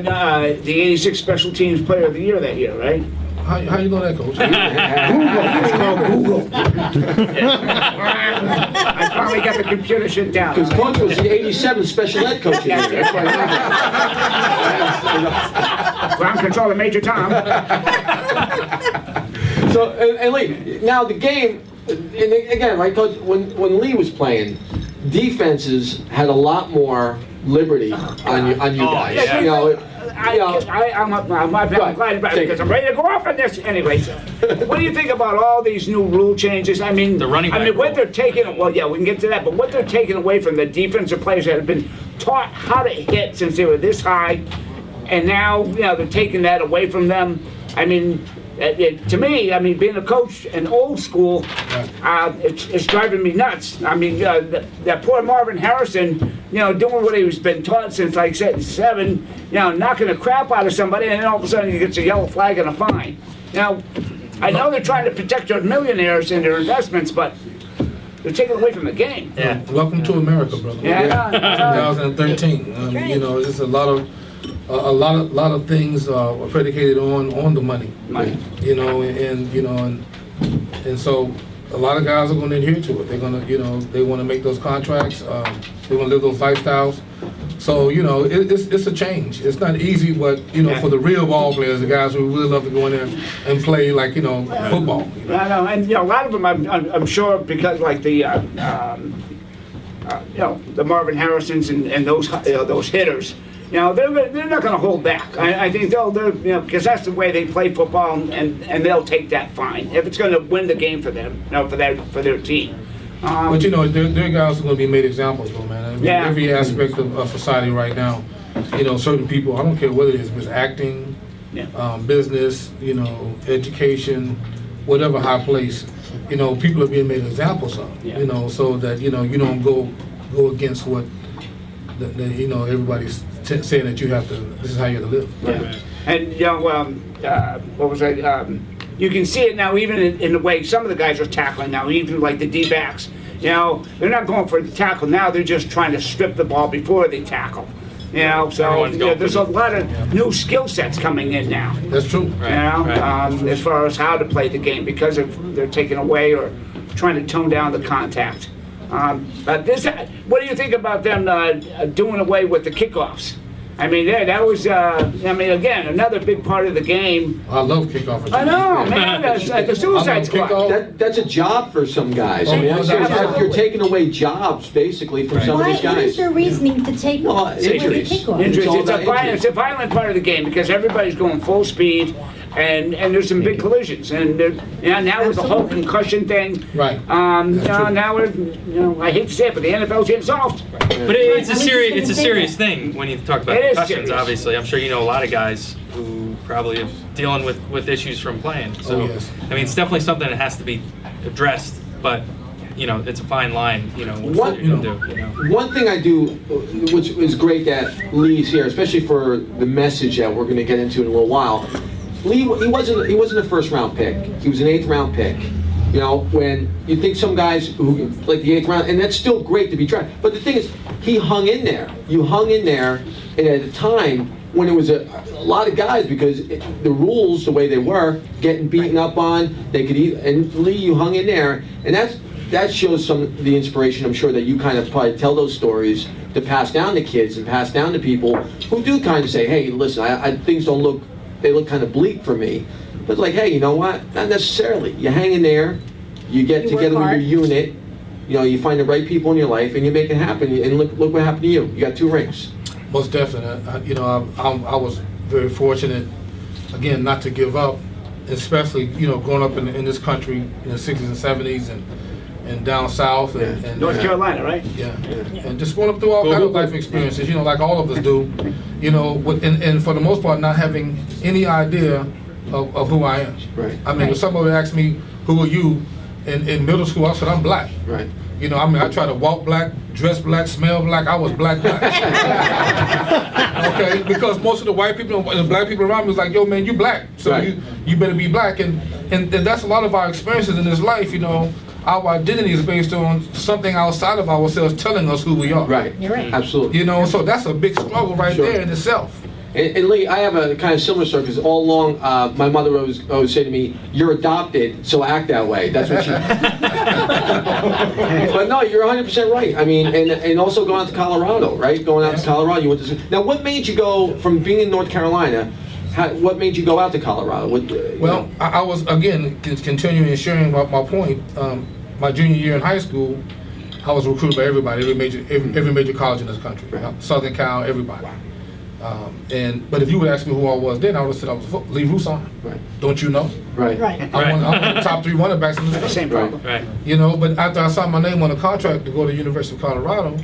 86 Special Teams Player of the Year that year, right? how you know that, Coach? I finally got the computer shit down. Because Coach was the '87 special ed coach. That's why Ground control to Major Tom. So, and Lee, now the game, and again, right, Coach, when Lee was playing, defenses had a lot more liberty on you guys. yeah. I'm glad about it because I'm ready to go off on this. Anyway, so, what do you think about all these new rule changes? The running back what rule. they're taking, well, yeah, we can get to that, but what they're taking away from the defensive players that have been taught how to hit since they were this high, and now, they're taking that away from them. To me, being a coach in old school, it's driving me nuts. That poor Marvin Harrison, doing what he's been taught since, like I said, 7, knocking the crap out of somebody, and then all of a sudden he gets a yellow flag and a fine. I know they're trying to protect their millionaires and their investments, but they're taking away from the game. Yeah. Welcome to America, brother. Yeah. 2013. It's a lot of things are predicated on the money. Money. And so a lot of guys are going to adhere to it. They're going to, they want to make those contracts. They want to live those lifestyles. So, it's a change. It's not easy, but, for the real ball players, the guys who really love to go in there and play like, football. I know, and a lot of them, I'm sure, because like the Marvin Harrisons and those hitters, they're not going to hold back. I think they're because that's the way they play football, and they'll take that fine if it's going to win the game for them, for their team. But there are guys who are going to be made examples, though, man. Yeah. Every aspect of society right now, certain people, I don't care what it is, if it's acting, business, education, whatever high place, people are being made examples of, so that, you don't go against what, everybody's saying that you have to, this is how you have to live. Yeah. And what was I? You can see it now, even in the way some of the guys are tackling now, even like the D-backs. They're not going for the tackle now. They're just trying to strip the ball before they tackle. You know, so Everyone's going there's for a lot of new skill sets coming in now. That's true. Right, You know, right. as far as how to play the game because they're taking away or trying to tone down the contact. But what do you think about them doing away with the kickoffs? I mean, that was, again, another big part of the game. I love kickoff. I know, man, the Suicide Squad. That's a job for some guys. I Oh, mean, yeah, absolutely. you're taking away jobs basically from some of Why, these what is guys. their reasoning to take Well, away the injuries. kickoff? Injuries. all It's a, about violent, injuries. it's a violent part of the game because everybody's going full speed, and there's some big collisions. And now with the whole Absolutely. concussion thing, Right. now we're, I hate to say it, but the NFL's getting soft. But it's a I was serious, just it's a gonna say serious that. thing when you talk about It is concussions. serious. Obviously, I'm sure you know a lot of guys who probably are dealing with issues from playing. So, Oh, yes. I mean, it's definitely something that has to be addressed. But it's a fine line. What you're gonna do. One thing I do, which is great that Lee's here, especially for the message that we're going to get into in a little while. Lee, he wasn't a first round pick. He was an 8th round pick. You know, when you think some guys who like the 8th round, and that's still great to be drafted. But the thing is, he hung in there. You hung in there, and at a time when it was a lot of guys, because the rules, the way they were, getting beaten up on, they could eat. And Lee, you hung in there, and that shows some of the inspiration. I'm sure that you kind of probably tell those stories to pass down to kids and pass down to people who do kind of say, hey, listen, things don't look. They look kind of bleak for me. But it's like, hey, you know what? Not necessarily. You hang in there, you get You work together with hard. your unit, you find the right people in your life, and you make it happen. And look what happened to you. You got 2 rings. Most definitely. I was very fortunate, again, not to give up, especially, growing up in this country in the 60s and 70s and down south. And North Carolina, right? Yeah. And just going up through all kinds of life experiences, like all of us do, and for the most part, not having any idea of who I am. Right. I mean, if somebody asked me, who are you, in middle school, I said, I'm black. Right. I tried to walk black, dress black, smell black. I was black. Okay, because most of the white people and the black people around me was like, yo, man, you black, so Right. you better be black. And that's a lot of our experiences in this life, Our identity is based on something outside of ourselves telling us who we are. Right. You're right. Absolutely. So that's a big struggle right Sure. there in itself. And Lee, I have a kind of similar story because all along, my mother always say to me, "You're adopted, so act that way." That's what she. But no, you're 100% right. I mean, and also going out to Colorado, right? Going out to Colorado, you went to. Now, what made you go from being in North Carolina? What made you go out to Colorado? Well, I was, again, continuing and sharing my point. My junior year in high school, I was recruited by everybody, every major college in this country, Southern Cal, everybody. But if you would ask me who I was then, I would have said I was Lee Rouson. Right. Don't you know? Right. Right. I'm one of the top 3 running backs in this country. Same problem. Right. But after I signed my name on a contract to go to the University of Colorado,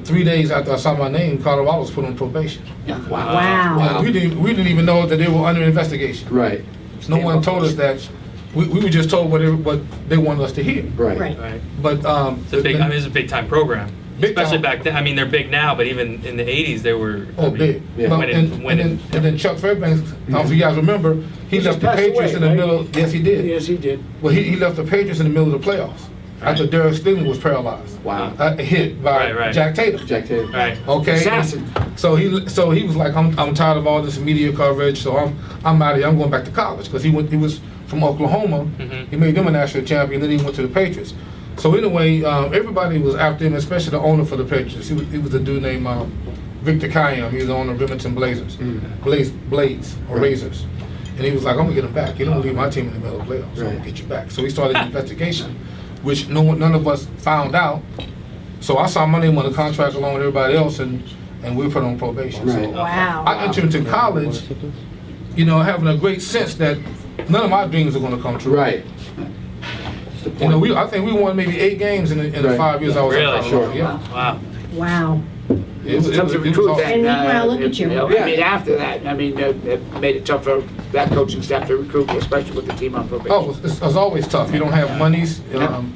3 days after I signed my name, Colorado was put on probation. Wow. We didn't even know that they were under investigation. Right. No one told us that. We were just told what they wanted us to hear. Right. Right. Right. But It's a big. I mean, it's a big time program. Big Especially time. back then. I mean, they're big now, but even in the '80s, they were. I mean, big. Yeah. But- Winning. and then Chuck Fairbanks, I don't know if you guys remember, he He left just the passed Patriots away, in the right? middle. Yes, he did. Yes, he did. Well, he left the Patriots in the middle of the playoffs after Derek Stingley was paralyzed. Wow. Hit by Right. Jack Tatum. Jack Taylor. Right. Okay. Assassin. So he was like, I'm tired of all this media coverage, so I'm out of here. I'm going back to college because he was from Oklahoma. Mhm. He made them a national champion. Then he went to the Patriots. So anyway, everybody was after him, especially the owner for the Patriots. He was a dude named Victor Kiam. He was the owner of Remington Blazers, Blades or Razors. And he was like, I'm gonna get him back. You don't leave my team in the middle of the playoffs. So I'm gonna get you back. So he started an investigation, which none of us found out. So I signed my name on the contract along with everybody else, and we were put on probation. Right. So Wow. I entered into college, having a great sense that none of my dreams are gonna come true. Right. I think we won maybe 8 games in the Right. 5 years I was Really? at Colorado. Sure. Yeah. Wow. Wow. It was Tough to awesome. recruit that. And meanwhile, look at you. Yeah. I mean, after that, it made it tough for that coaching staff to recruit, especially with the team on probation. Oh, it's always tough. You don't have monies.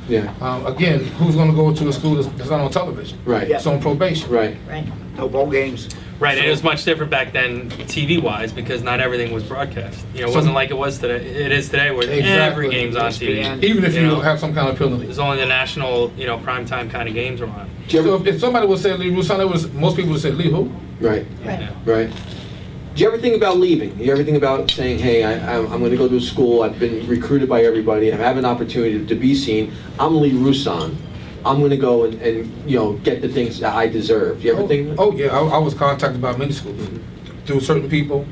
Yeah. Again, who's going to go to a school that's not on television? Right. Yeah. It's on probation. Right. Right. No bowl games. Right, and it was much different back then, TV-wise, because not everything was broadcast. It wasn't like it was today. It is today, where Exactly. every game's on TV. ESPN. Even if you know, have some kind of penalty. There's only the national, primetime kind of games are on. Do you So ever- if somebody would say Lee Rouson, most people would say Lee who? Right. Right. Right. Do you ever think about leaving? Do you ever think about saying, hey, I'm going to go to a school, I've been recruited by everybody, I have an opportunity to be seen, I'm Lee Rouson, I'm going to go and you know, get the things that I deserve. Do you ever think? Oh yeah, I was contacted by many schools through certain people.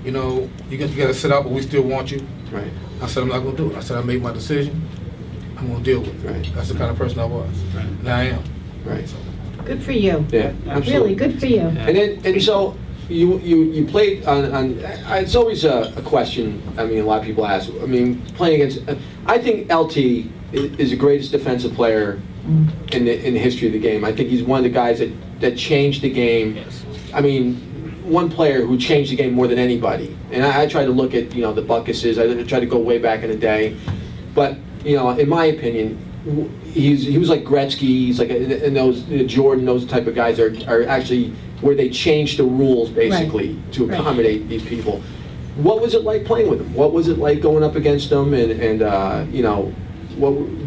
You know, you got to sit out, but we still want you. Right. I said I'm not going to do it. I said I made my decision. I'm going to deal with it. Right. That's the kind of person I was, and I am. Right. Good for you. Yeah, absolutely. Really, good for you. And so you played on it's always a question. I mean, a lot of people ask. I mean, playing against. I think LT is the greatest defensive player in the history of the game. I think he's one of the guys that changed the game. Yes. I mean, one player who changed the game more than anybody. And I try to look at, you know, the Buckuses. I try to go way back in the day. But, you know, in my opinion, he was like Gretzky. He's like, and those Jordan, those type of guys are actually where they changed the rules basically to accommodate these people. What was it like playing with them? What was it like going up against them and you know, what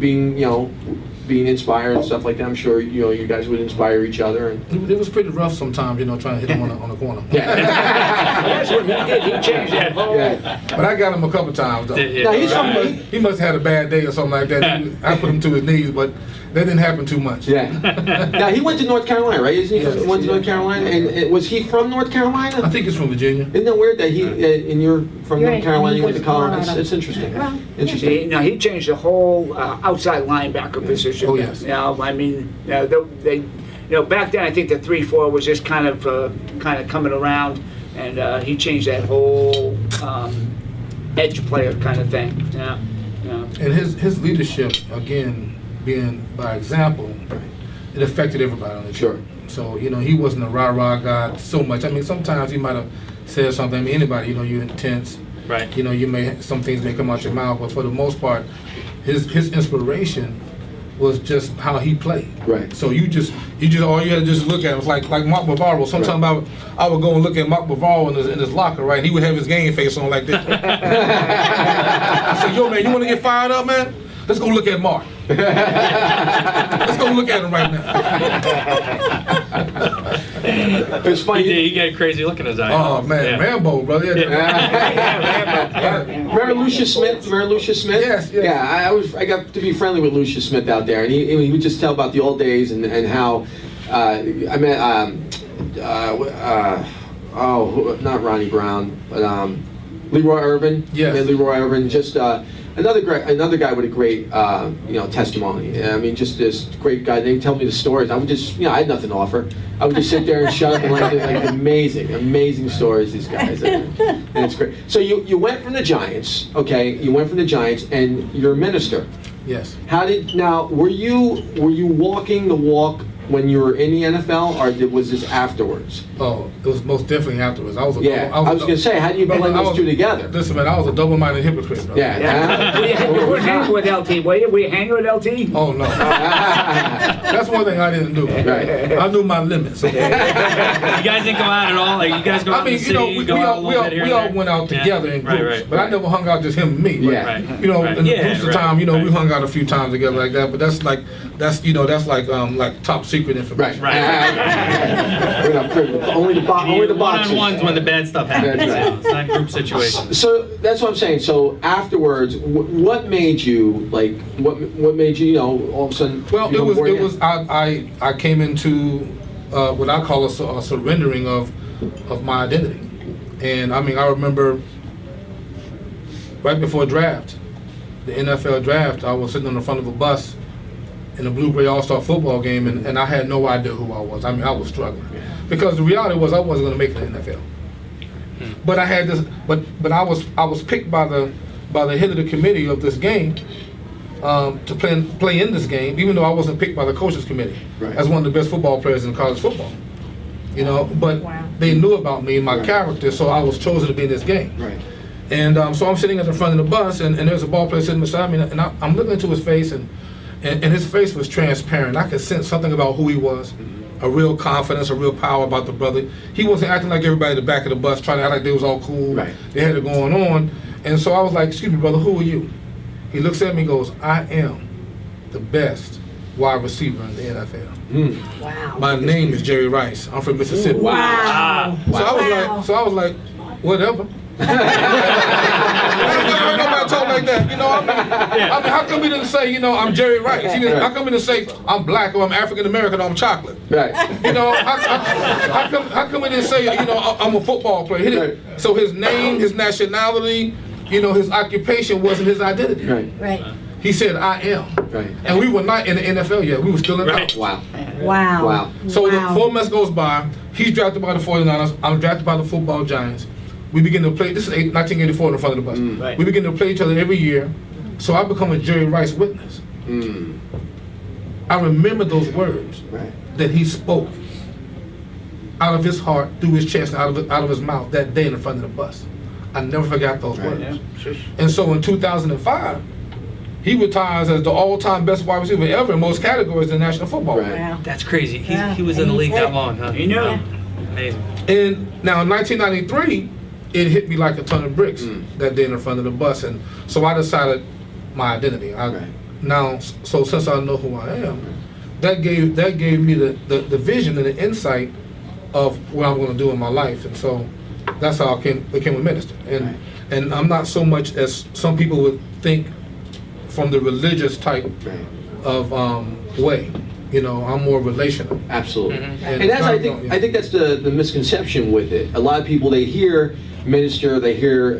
being inspired and stuff like that? I'm sure, you know, you guys would inspire each other. And It was pretty rough sometimes, you know, trying to hit him on the corner. That's what he did. He changed that whole. Yeah. But I got him a couple times though. Yeah. Now, he's He must have had a bad day or something like that. I put him to his knees, but that didn't happen too much. Yeah. Now he went to North Carolina, right? Isn't he? Yes. He went to North Carolina, and was he from North I Carolina? think it's from Virginia. Isn't that weird that he and you're from You're North right. Carolina? You He went to goes to college. Colorado. It's interesting. Well, Interesting. Now he changed the whole outside linebacker position. Oh, yes. You know, I mean, they, you know, back then I think the 3-4 was just kind of coming around, and he changed that whole edge player kind of thing. Yeah. Yeah. And his leadership, again, being by example, it affected everybody on the team. Sure. So, you know, he wasn't a rah-rah guy so much. I mean, sometimes he might have said something. I mean, anybody, you know, you're intense. Right. You know, some things may come out your mouth, but for the most part, his inspiration was just how he played. Right. So you just all you had to just look at it was like Mark Bavaro. Sometimes I would go and look at Mark Bavaro in his locker, right? And he would have his game face on like this. I said, yo, man, you want to get fired up, man? Let's go look at Mark. Let's go look at him right now. It's funny. He get a crazy look in his eye. Oh man, Yeah. Rambo, brother. Yeah. Remember Lucius Smith? Yes, yes. Yeah, I got to be friendly with Lucius Smith out there, and he would just tell about the old days and how I met not Ronnie Brown, but Leroy Irvin. Yes. Yeah, Leroy Irvin. Just another guy with a great testimony. I mean, just this great guy. They tell me the stories. I would just, I had nothing to offer. I would just sit there and shut up and like amazing stories. These guys, and it's great. So you went from the Giants, okay? You went from the Giants, and you're a minister. Yes. Were you walking the walk when you were in the NFL, or was this afterwards? Oh, it was most definitely afterwards. I was I was going to say, how do you blend those two together? Listen, man, I was a double-minded hypocrite, brother. Yeah. Were you hanging with LT? Were you hanging with LT? Oh no. That's one thing I didn't do. Right. I knew my limits. You guys didn't go out at all? Like, you guys go out I mean, in the city, we go out a all little bit here and there? went out together in groups, Right. but I never hung out just him and me. But, Yeah. Right. You know, Right. in the Yeah, Brewster right, time, we right. hung out a few times together like that. But that's like top secret information. Right. Right. Only the boxers. One-on-ones when the bad stuff happens. That's right. It's not group situations. So that's what I'm saying. So afterwards, what made you What made you all of a sudden? Well, I came into what I call a surrendering of my identity, and I mean I remember right before draft, the NFL draft, I was sitting on the front of a bus in a blue-gray all-star football game, and I had no idea who I was. I mean, I was struggling because the reality was I wasn't going to make it in the NFL. But I had this, but I was picked by the head of the committee of this game to play in this game, even though I wasn't picked by the coaches committee as one of the best football players in college football. But they knew about me and my character, so I was chosen to be in this game. Right. And so I'm sitting at the front of the bus, and there's a ball player sitting beside me, and I'm looking into his face, and his face was transparent. I could sense something about who he was, a real confidence, a real power about the brother. He wasn't acting like everybody at the back of the bus, trying to act like they was all cool. Right. They had it going on. And so I was like, excuse me, brother, who are you? He looks at me and goes, I am the best wide receiver in the NFL. Wow. My name is Jerry Rice. I'm from Mississippi. Wow. So I was like, whatever. I never heard nobody talk like that. You know, I mean, how come he didn't say, I'm Jerry Rice? How come he didn't say I'm black or I'm African American or I'm chocolate? Right. You know, how come he didn't say, I'm a football player? So his name, his nationality, his occupation wasn't his identity. Right. He said, I am. Right. And we were not in the NFL yet. We were still in the house. Wow. Wow. Wow. So the 4 months goes by. He's drafted by the 49ers. I'm drafted by the football Giants. We begin to play. This is 1984 in front of the bus. Right. We begin to play each other every year. So I become a Jerry Rice witness. I remember those words that he spoke out of his heart, through his chest, and out of his mouth that day in front of the bus. I never forgot those words. And so in 2005, he retires as the all-time best wide receiver ever in most categories in the National Football League. Wow. That's crazy. Yeah. He was in the league that long, huh? You know. Amazing. And now in 1993, it hit me like a ton of bricks that day in front of the bus, and so I decided my identity. Now, so since I know who I am, that gave me the vision and the insight of what I'm going to do in my life, and so that's how I became a minister. And I'm not so much as some people would think from the religious type of way. I'm more relational. Absolutely. And And that's, I think that's the misconception with it. A lot of people, they hear minister, they hear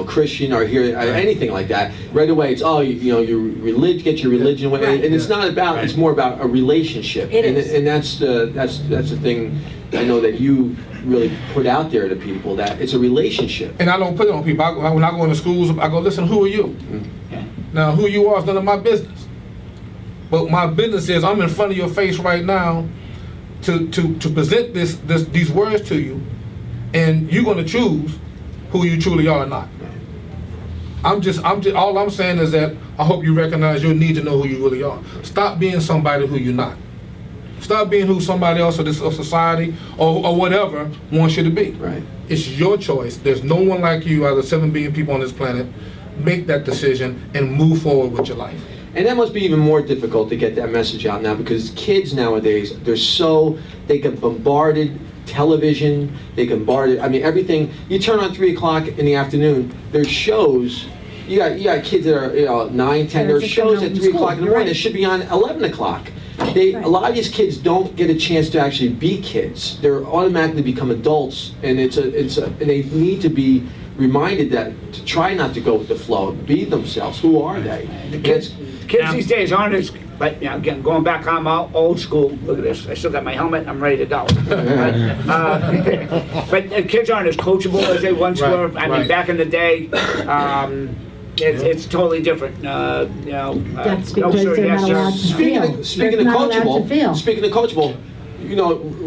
Christian, or hear anything like that. Right away, it's your religion, get your religion, and it's not about. It's more about a relationship. It is. And that's the thing I know that you really put out there to people, that it's a relationship. And I don't put it on people. When I go into schools, I go, listen, who are you? Now, who you are is none of my business. But my business is, I'm in front of your face right now to present these words to you, and you're going to choose who you truly are or not. I'm just all I'm saying is that I hope you recognize your need to know who you really are. Stop being somebody who you're not. Stop being who somebody else or this society or whatever wants you to be. Right. It's your choice. There's no one like you out of 7 billion people on this planet. Make that decision and move forward with your life. And that must be even more difficult to get that message out now, because kids nowadays, they get bombarded. Television, they get bombarded. I mean, everything. You turn on 3 o'clock in the afternoon, there's shows. You got kids that are 9, 10. There's shows at 3 o'clock in the morning that should be on 11 o'clock. A lot of these kids don't get a chance to actually be kids. They're automatically become adults, and and they need to be reminded that to try not to go with the flow, be themselves. Who are they? The kids these days aren't as, but again, going back, I'm old school. Look at this. I still got my helmet. I'm ready to go. But kids aren't as coachable as they once were. I mean, back in the day, it's totally different. That's no because sir, they're yes not sir. allowed to feel. Speaking of coachable,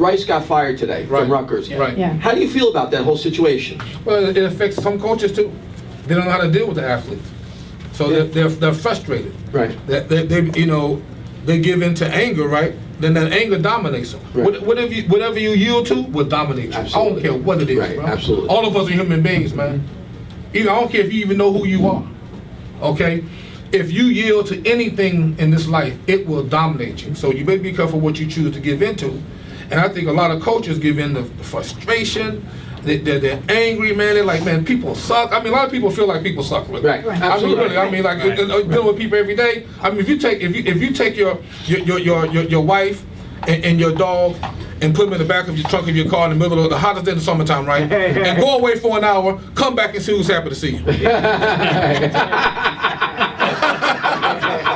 Rice got fired today from Rutgers. Right. Yeah. How do you feel about that whole situation? Well, it affects some coaches too. They don't know how to deal with the athletes, so they're frustrated. Right. They give in to anger, right? Then that anger dominates them. Right. Whatever you yield to will dominate you. Absolutely. I don't care what it is, Right, bro. absolutely. All of us are human beings, man. I don't care if you even know who you are. Okay? If you yield to anything in this life, it will dominate you. So you better be careful what you choose to give into. And I think a lot of coaches give in to frustration. They're angry, man. They're like, man, people suck. I mean, a lot of people feel like people suck. Really. Right. Absolutely. I mean, like dealing with people every day. I mean, if you take your wife and your dog and put them in the back of your trunk of your car in the middle of the hottest day in the summertime, right? And go away for an hour, come back and see who's happy to see you.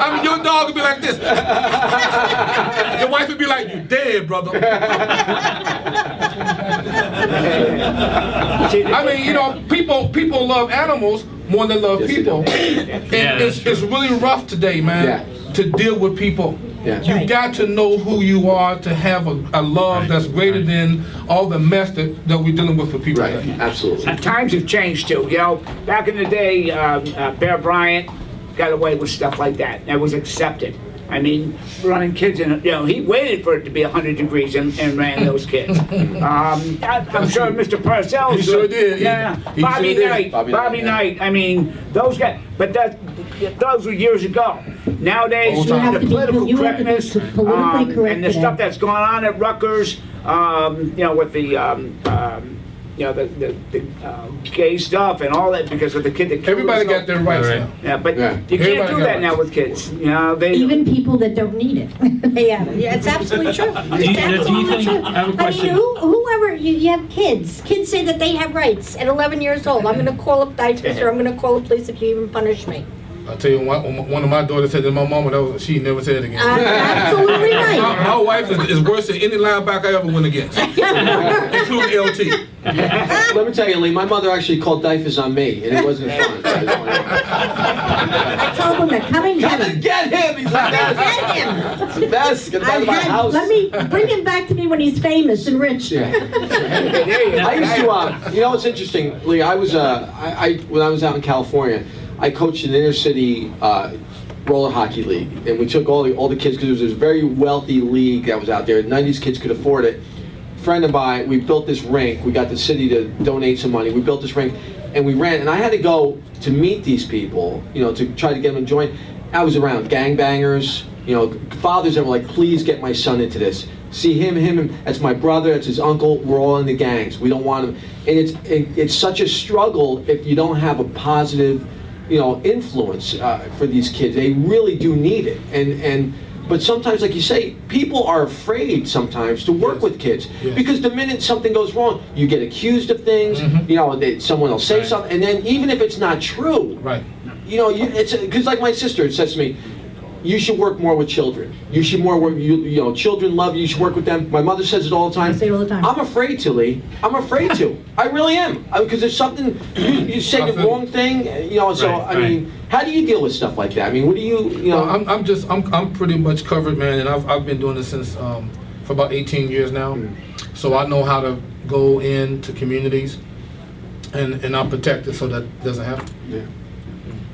I mean, your dog would be like this. Your wife would be like, you dead, brother. I mean, people love animals more than they love people. And it's really rough today, man, to deal with people. Yeah. You got to know who you are to have a love that's greater than all the mess that we're dealing with people. Right, absolutely. Times have changed too. Back in the day, Bear Bryant got away with stuff like that. That was accepted. I mean, running kids in, he waited for it to be 100 degrees and ran those kids. I'm sure Mr. Parcells. He sure did. Yeah. Bobby Knight. I mean, those guys. But those were years ago. nowadays, Old the time. political You have to be correctness, politically correct and the today. stuff that's going on at Rutgers, with the, the gay stuff and all that because of the kid that killed Everybody himself. got their rights Right. now. Yeah, but Yeah. you can't Everybody do got that now rights. with kids. You know, they Even people that don't need it. Yeah, it's absolutely true. Do you It's absolutely think- true. I have a question. mean, whoever, you have kids. Kids say that they have rights at 11 years old. I'm going to call up DIFAS or I'm going to call the police if you even punish me. I tell you, one of my daughters said to my mama, she never said it again. Absolutely right. My wife is worse than any linebacker I ever went against, including LT. Let me tell you, Lee, my mother actually called DIFAS on me, and it wasn't fun. I told them to come and get Come him. and get him! He's like, Get yes! him. Yes, get out of my house. Let me bring him back to me when he's famous and rich. Yeah. I used to, you know what's interesting, Lee, when I was out in California, I coached an inner city roller hockey league, and we took all the kids, because it was this very wealthy league that was out there. None of these kids could afford it. A friend of mine, we built this rink. We got the city to donate some money. We built this rink, and we ran, and I had to go to meet these people, to try to get them to join. I was around gangbangers, fathers that were like, please get my son into this. See him, that's my brother, that's his uncle, we're all in the gangs. We don't want him. And it's such a struggle if you don't have a positive, influence for these kids. They really do need it. But sometimes, like you say, people are afraid sometimes to work with kids because the minute something goes wrong, you get accused of things. Someone will say something, and then even if it's not true, Right. it's because like my sister says to me, you should work more with children. You should more work. Children love you. You should work with them. My mother says it all the time. I say it all the time. I'm afraid to, Lee. I'm afraid to. I really am. Because there's something you say the wrong thing. So Right, I mean, how do you deal with stuff like that? I mean, what do you? Well, I'm pretty much covered, man, and I've been doing this since for about 18 years now. So I know how to go into communities and I'm protected so that doesn't happen. Yeah.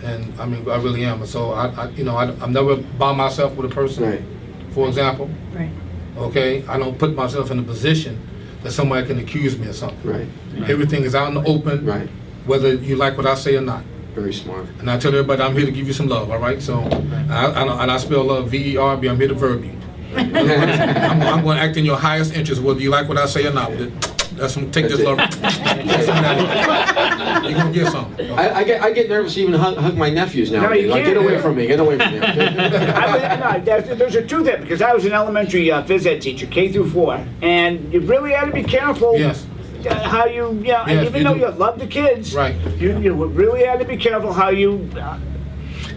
And I mean, I really am. So I'm never by myself with a person. Right. For example, Right. okay, I don't put myself in a position that somebody can accuse me of something. Right. Everything is out in the open, Right. whether you like what I say or not. Very smart. And I tell everybody I'm here to give you some love, all right? So, and I spell love V-E-R-B. I'm here to verb you. I'm going to act in your highest interest, whether you like what I say or not. Take this love. You're going to get something. I get nervous to even hug my nephews now. No, you Like, can't. get away from me. Get away from me. There's a truth there because I was an elementary phys ed teacher, K through 4, and you really had to be careful. Yes. How you, Yes, even you though do. you love the kids, Right. You really had to be careful how you.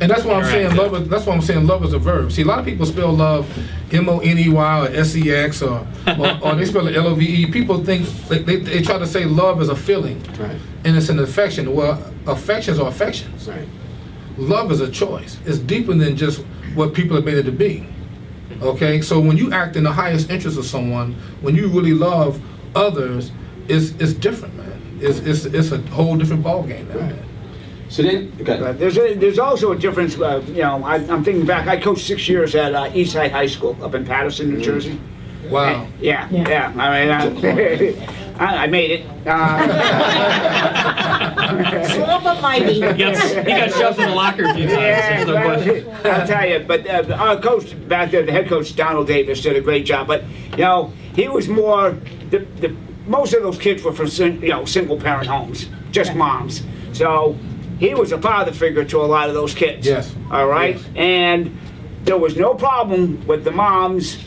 And that's why I'm saying love. That's why I'm saying love is a verb. See, a lot of people spell love M-O-N-E-Y or S-E-X or they spell it L-O-V-E. People think they try to say love is a feeling, Right. and it's an affection. Well, affections are affections. Right. Love is a choice. It's deeper than just what people have made it to be. Okay, so when you act in the highest interest of someone, when you really love others, it's different, man. It's a whole different ball game now, man. So then, okay. There's also a difference. I'm thinking back. I coached 6 years at Eastside High School up in Paterson, New Jersey. Wow. Yeah. I mean, I made it. Small but mighty. He got shoved in the locker a few times. Yeah, There's no question. I'll tell you. But our coach back there, the head coach Donald Davis, did a great job. But he was more. Most of those kids were from single parent homes, just moms. So he was a father figure to a lot of those kids. Yes. All right. Yes. And there was no problem with the moms,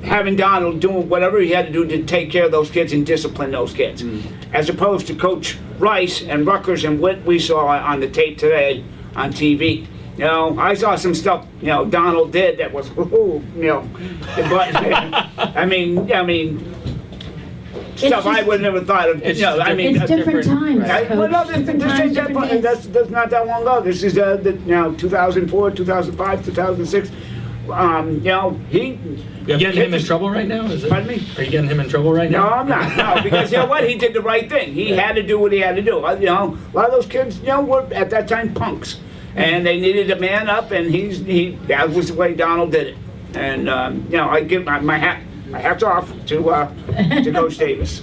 having Donald doing whatever he had to do to take care of those kids and discipline those kids, as opposed to Coach Rice and Rutgers and what we saw on the tape today on TV. I saw some stuff Donald did that was but I mean stuff I would never thought of. It's I mean, It's different times, Right? Coach. Well, no, Different times, different days. that's not that long ago. This is 2004, 2005, 2006. He. You getting him in trouble right now? Is it? Pardon me? Are you getting him in trouble right No, now? I'm not. No, because you know what? He did the right thing. He had to do what he had to do. A lot of those kids, were at that time punks, and they needed to man up, and that was the way Donald did it. And I give my hats off to Coach Davis.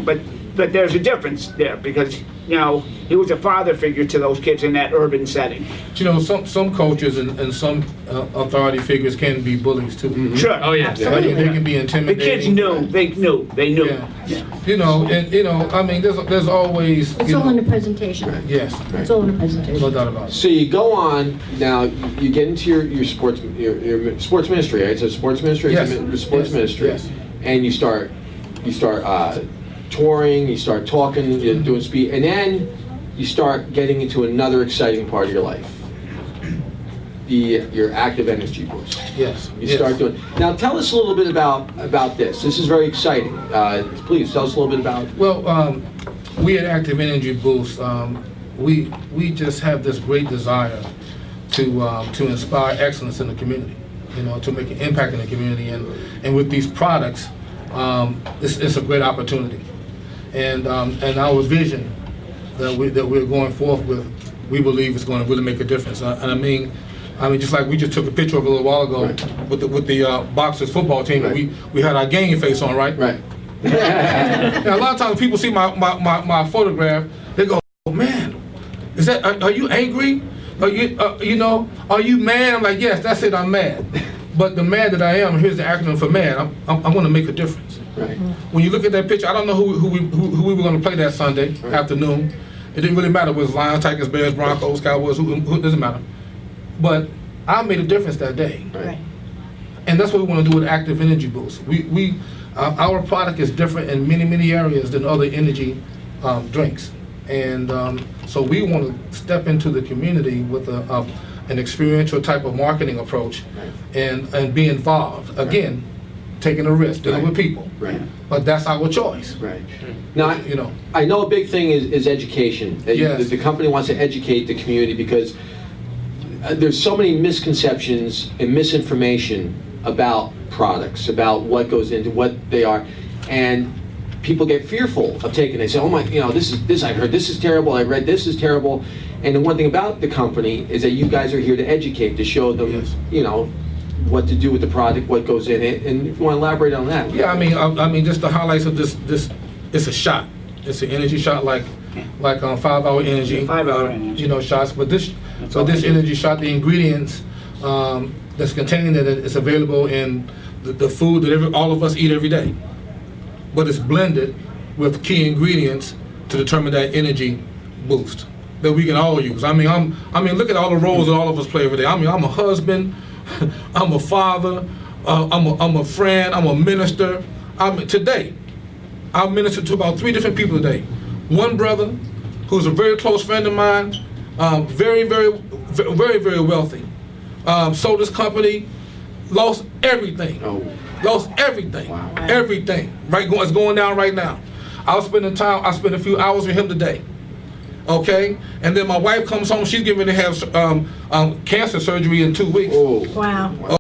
But but there's a difference there because, you know, he was a father figure to those kids in that urban setting. You know, some coaches and some authority figures can be bullies too. Sure. Oh yeah. Absolutely. They can be The intimidating. kids knew, they knew. Yeah. You know, and you know, I mean, there's always. It's you all know, in the presentation. Yes, It's all in the presentation. no doubt about it. So you go on now. You get into your sports ministry, right? So sports ministry, Yes. sports Yes. ministry, Yes. and you start touring. You start talking, you're doing speed, and then you start getting into another exciting part of your life. Your active energy boost. Yes. You yes. start doing. Now tell us a little bit about this. This is very exciting. Please tell us a little bit about. Well, we at Active Energy Boost, we just have this great desire to inspire excellence in the community. You know, to make an impact in the community, and with these products, it's a great opportunity. And our vision that we're going forth with, we believe is going to really make a difference. And I mean, just like we just took a picture of a little while ago with the Boxers football team, Right. and we had our game face on, right? Right. Now, a lot of times people see my photograph, they go, "Oh man, is that? Are you angry? Are you are you mad?" I'm like, "Yes, that's it. I'm mad." But the mad that I am, here's the acronym for mad. I'm going to make a difference. Right. When you look at that picture, I don't know who we were going to play that Sunday afternoon. It didn't really matter. It was Lions, Tigers, Bears, Broncos, Cowboys. Who doesn't matter. But I made a difference that day. Right. And that's what we want to do with Active Energy Boost. Our product is different in many areas than other energy drinks, and so we want to step into the community with an experiential type of marketing approach, and be involved. Again, taking a risk, dealing with people. Right. But that's our choice. Right. Now, You know. I know a big thing is education. Yes. The company wants to educate the community because there's so many misconceptions and misinformation about products, about what goes into what they are, and people get fearful of taking it. They say, "Oh my, this I heard this is terrible. I read this is terrible." And the one thing about the company is that you guys are here to educate, to show them, Yes. what to do with the product, what goes in it, and if you want to elaborate on that. Yeah, I mean, just the highlights of this. It's a shot. It's an energy shot, like 5-hour energy. 5-hour energy. Shots. But this all we do. energy shot, the ingredients that's containing it is available in the food that all of us eat every day. But it's blended with key ingredients to determine that energy boost that we can all use. I mean, look at all the roles that all of us play every day. I mean, I'm a husband, I'm a father, I'm a friend, I'm a minister. Today, I minister to about 3 different people today. One brother, who's a very close friend of mine, very wealthy. Sold his company, lost everything. Oh. Lost everything. Wow. Everything. It's going down right now. I spent a few hours with him today. Okay? And then my wife comes home, she's getting ready to have cancer surgery in 2 weeks. Oh. Wow.